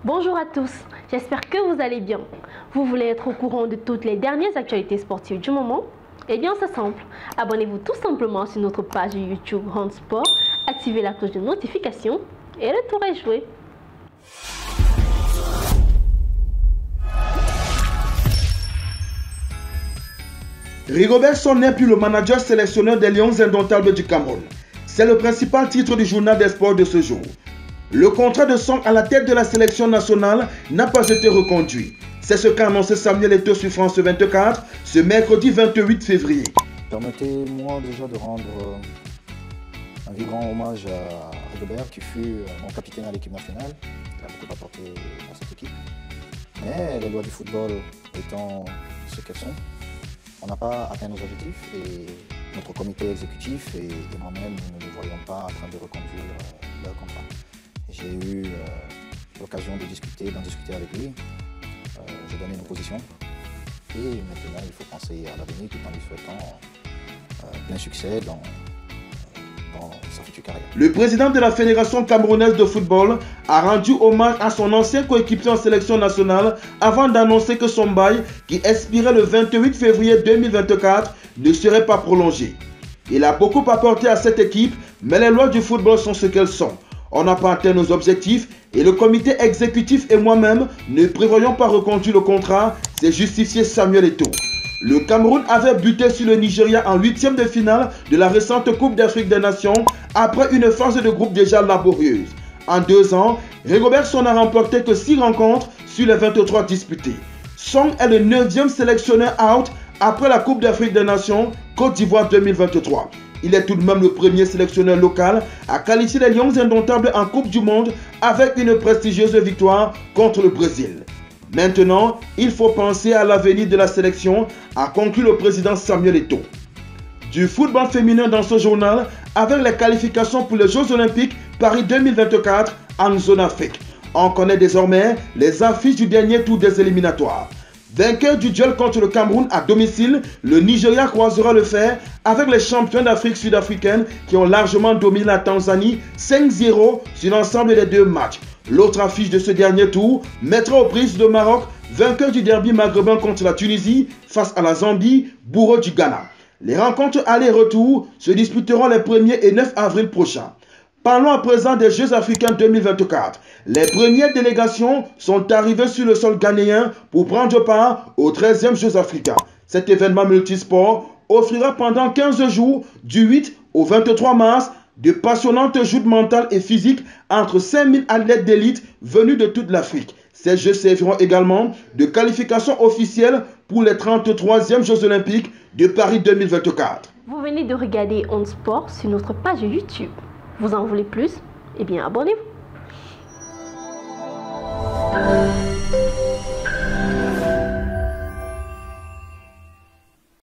Bonjour à tous, j'espère que vous allez bien. Vous voulez être au courant de toutes les dernières actualités sportives du moment? Eh bien c'est simple, abonnez-vous tout simplement sur notre page YouTube Hand Sport, activez la cloche de notification et le tour est joué. Rigobert Song n'est plus le manager sélectionneur des Lions indomptables du Cameroun. C'est le principal titre du journal des sports de ce jour. Le contrat de Song à la tête de la sélection nationale n'a pas été reconduit. C'est ce qu'a annoncé Samuel Eto'o sur France 24 ce mercredi 28 février. Permettez-moi déjà de rendre un vibrant hommage à Rigobert qui fut mon capitaine à l'équipe nationale. Il a beaucoup apporté à cette équipe. Mais les lois du football étant ce qu'elles sont, on n'a pas atteint nos objectifs et notre comité exécutif et moi-même ne nous voyons pas en train de reconduire leur contrat. J'ai eu l'occasion d'en discuter avec lui. J'ai donné une position et maintenant il faut penser à l'avenir tout en lui souhaitant plein succès dans sa future carrière. Le président de la Fédération camerounaise de football a rendu hommage à son ancien coéquipier en sélection nationale avant d'annoncer que son bail, qui expirait le 28 février 2024, ne serait pas prolongé. Il a beaucoup apporté à cette équipe, mais les lois du football sont ce qu'elles sont. On n'a pas atteint nos objectifs et le comité exécutif et moi-même ne prévoyons pas reconduire le contrat, c'est justifié Samuel Eto'o. Le Cameroun avait buté sur le Nigeria en 8e de finale de la récente Coupe d'Afrique des Nations après une phase de groupe déjà laborieuse. En 2 ans, Rigobert Song n'a remporté que 6 rencontres sur les 23 disputées. Song est le 9e sélectionneur out après la Coupe d'Afrique des Nations Côte d'Ivoire 2023. Il est tout de même le premier sélectionneur local à qualifier les Lions indomptables en Coupe du Monde avec une prestigieuse victoire contre le Brésil. Maintenant, il faut penser à l'avenir de la sélection, a conclu le président Samuel Eto'o. Du football féminin dans ce journal avec les qualifications pour les Jeux Olympiques Paris 2024 en zone Afrique. On connaît désormais les affiches du dernier tour des éliminatoires. Vainqueur du duel contre le Cameroun à domicile, le Nigeria croisera le fer avec les champions d'Afrique sud-africaine qui ont largement dominé la Tanzanie 5-0 sur l'ensemble des 2 matchs. L'autre affiche de ce dernier tour mettra aux prises le Maroc, vainqueur du derby maghrébin contre la Tunisie face à la Zambie, bourreau du Ghana. Les rencontres aller-retour se disputeront les 1er et 9 avril prochains. Parlons à présent des Jeux africains 2024. Les premières délégations sont arrivées sur le sol ghanéen pour prendre part aux 13e Jeux africains. Cet événement multisport offrira pendant 15 jours, du 8 au 23 mars, de passionnantes joutes mentales et physiques entre 5000 athlètes d'élite venus de toute l'Afrique. Ces Jeux serviront également de qualification officielle pour les 33e Jeux Olympiques de Paris 2024. Vous venez de regarder Hand Sport sur notre page YouTube. Vous en voulez plus? Eh bien abonnez-vous.